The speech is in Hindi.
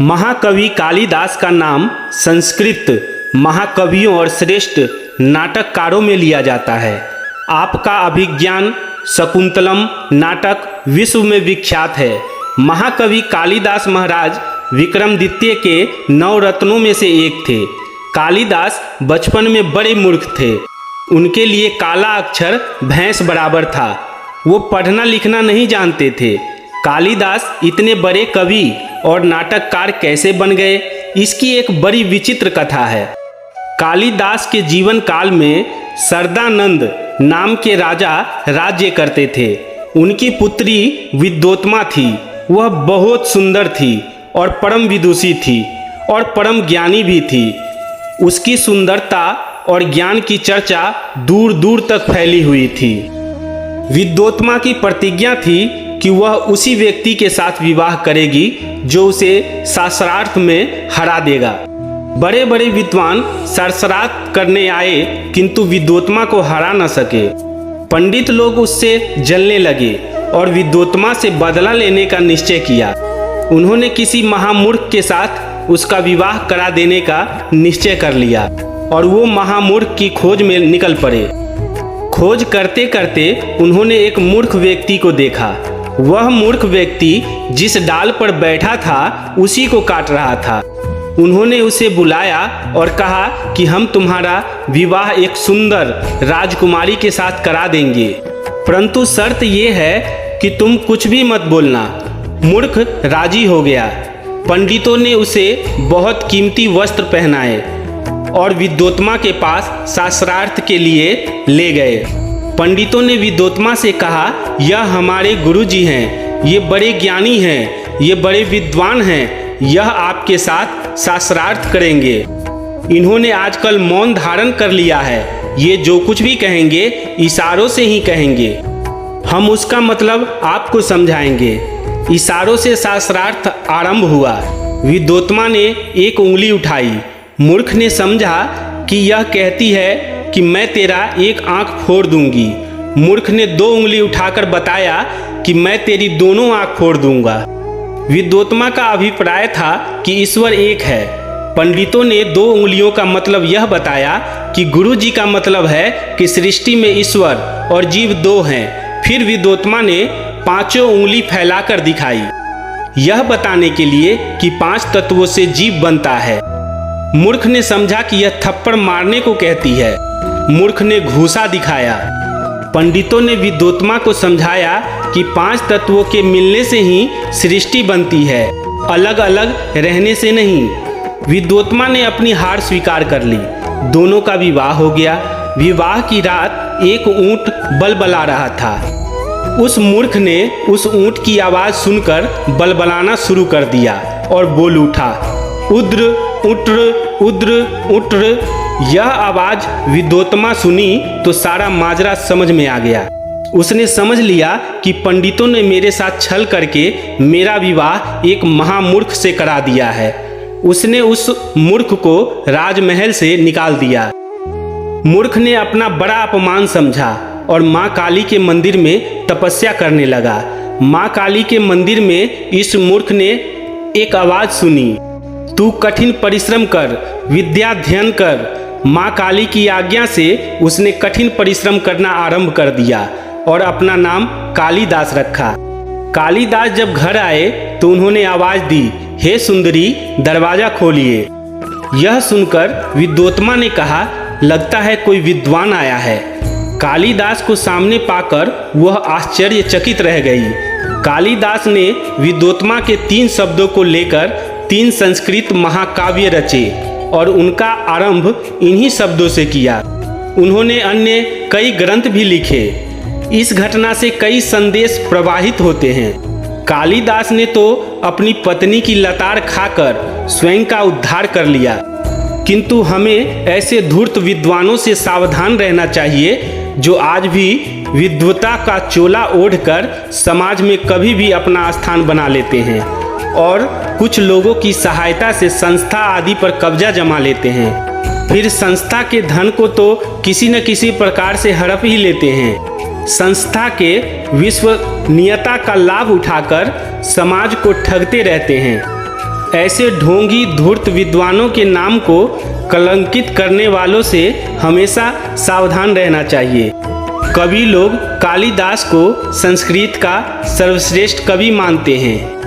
महाकवि कालिदास का नाम संस्कृत महाकवियों और श्रेष्ठ नाटककारों में लिया जाता है। आपका अभिज्ञान शकुंतलम नाटक विश्व में विख्यात है। महाकवि कालिदास महाराज विक्रमादित्य के 9 रत्नों में से एक थे। कालिदास बचपन में बड़े मूर्ख थे। उनके लिए काला अक्षर भैंस बराबर था। वो पढ़ना लिखना नहीं जानते थे। कालिदास इतने बड़े कवि और नाटककार कैसे बन गए, इसकी एक बड़ी विचित्र कथा है। कालिदास के जीवन काल में सरदानंद नाम के राजा राज्य करते थे। उनकी पुत्री विद्योत्मा थी। वह बहुत सुंदर थी और परम विदुषी थी और परम ज्ञानी भी थी। उसकी सुंदरता और ज्ञान की चर्चा दूर दूर तक फैली हुई थी। विद्योत्मा की प्रतिज्ञा थी कि वह उसी व्यक्ति के साथ विवाह करेगी जो उसे शास्त्रार्थ में हरा देगा। बड़े बड़े विद्वान शास्त्रार्थ करने आए किंतु विद्योत्मा को हरा न सके। पंडित लोग उससे जलने लगे और विद्योत्मा से बदला लेने का निश्चय किया। उन्होंने किसी महामूर्ख के साथ उसका विवाह करा देने का निश्चय कर लिया और वो महामूर्ख की खोज में निकल पड़े। खोज करते करते उन्होंने एक मूर्ख व्यक्ति को देखा। वह मूर्ख व्यक्ति जिस डाल पर बैठा था उसी को काट रहा था। उन्होंने उसे बुलाया और कहा कि हम तुम्हारा विवाह एक सुंदर राजकुमारी के साथ करा देंगे, परंतु शर्त यह है कि तुम कुछ भी मत बोलना। मूर्ख राजी हो गया। पंडितों ने उसे बहुत कीमती वस्त्र पहनाए और विद्योत्मा के पास शास्त्रार्थ के लिए ले गए। पंडितों ने विद्योत्मा से कहा, यह हमारे गुरुजी हैं, ये बड़े ज्ञानी हैं, ये बड़े विद्वान हैं, यह आपके साथ शास्त्रार्थ करेंगे। इन्होंने आजकल मौन धारण कर लिया है। ये जो कुछ भी कहेंगे इशारों से ही कहेंगे। हम उसका मतलब आपको समझाएंगे। इशारों से शास्त्रार्थ आरंभ हुआ। विद्योत्मा ने एक उंगली उठाई। मूर्ख ने समझा कि यह कहती है कि मैं तेरा एक आंख फोड़ दूंगी। मूर्ख ने 2 उंगली उठाकर बताया कि मैं तेरी दोनों आंख फोड़ दूंगा। विद्योत्मा का अभिप्राय था कि ईश्वर एक है। पंडितों ने 2 उंगलियों का मतलब यह बताया कि गुरु जी का मतलब है कि सृष्टि में ईश्वर और जीव 2 हैं। फिर विद्योत्मा ने 5 उंगली फैलाकर दिखाई, यह बताने के लिए कि 5 तत्वों से जीव बनता है। मूर्ख ने समझा कि यह थप्पड़ मारने को कहती है। मूर्ख ने घूसा दिखाया। पंडितों ने विद्योत्मा को समझाया कि 5 तत्वों के मिलने से ही सृष्टि बनती है, अलग अलग रहने से नहीं। विद्योत्मा ने अपनी हार स्वीकार कर ली। दोनों का विवाह हो गया। विवाह की रात एक ऊंट बलबला रहा था। उस मूर्ख ने उस ऊंट की आवाज सुनकर बलबलाना शुरू कर दिया और बोल उठा, उद्र उट्र उद्र उट्र। यह आवाज विद्योत्मा सुनी तो सारा माजरा समझ में आ गया। उसने समझ लिया कि पंडितों ने मेरे साथ छल करके मेरा विवाह एक महामूर्ख से करा दिया है। उसने उस मूर्ख को राजमहल से निकाल दिया। मूर्ख ने अपना बड़ा अपमान समझा और माँ काली के मंदिर में तपस्या करने लगा। माँ काली के मंदिर में इस मूर्ख ने एक आवाज सुनी, तू कठिन परिश्रम कर, विद्याध्ययन कर। माँ काली की आज्ञा से उसने कठिन परिश्रम करना आरंभ कर दिया और अपना नाम कालिदास रखा। कालिदास जब घर आए तो उन्होंने आवाज दी, हे सुंदरी, दरवाजा खोलिए। यह सुनकर विद्योत्मा ने कहा, लगता है कोई विद्वान आया है। कालिदास को सामने पाकर वह आश्चर्यचकित रह गई। कालिदास ने विद्योत्मा के 3 शब्दों को लेकर 3 संस्कृत महाकाव्य रचे और उनका आरंभ इन्हीं शब्दों से किया। उन्होंने अन्य कई ग्रंथ भी लिखे। इस घटना से कई संदेश प्रवाहित होते हैं। कालिदास ने तो अपनी पत्नी की लताड़ खाकर स्वयं का उद्धार कर लिया, किंतु हमें ऐसे धूर्त विद्वानों से सावधान रहना चाहिए जो आज भी विद्वता का चोला ओढ़कर समाज में कभी भी अपना स्थान बना लेते हैं और कुछ लोगों की सहायता से संस्था आदि पर कब्जा जमा लेते हैं। फिर संस्था के धन को तो किसी न किसी प्रकार से हड़प ही लेते हैं। संस्था के विश्वसनीयता का लाभ उठाकर समाज को ठगते रहते हैं। ऐसे ढोंगी धूर्त विद्वानों के नाम को कलंकित करने वालों से हमेशा सावधान रहना चाहिए। कवि लोग कालिदास को संस्कृत का सर्वश्रेष्ठ कवि मानते हैं।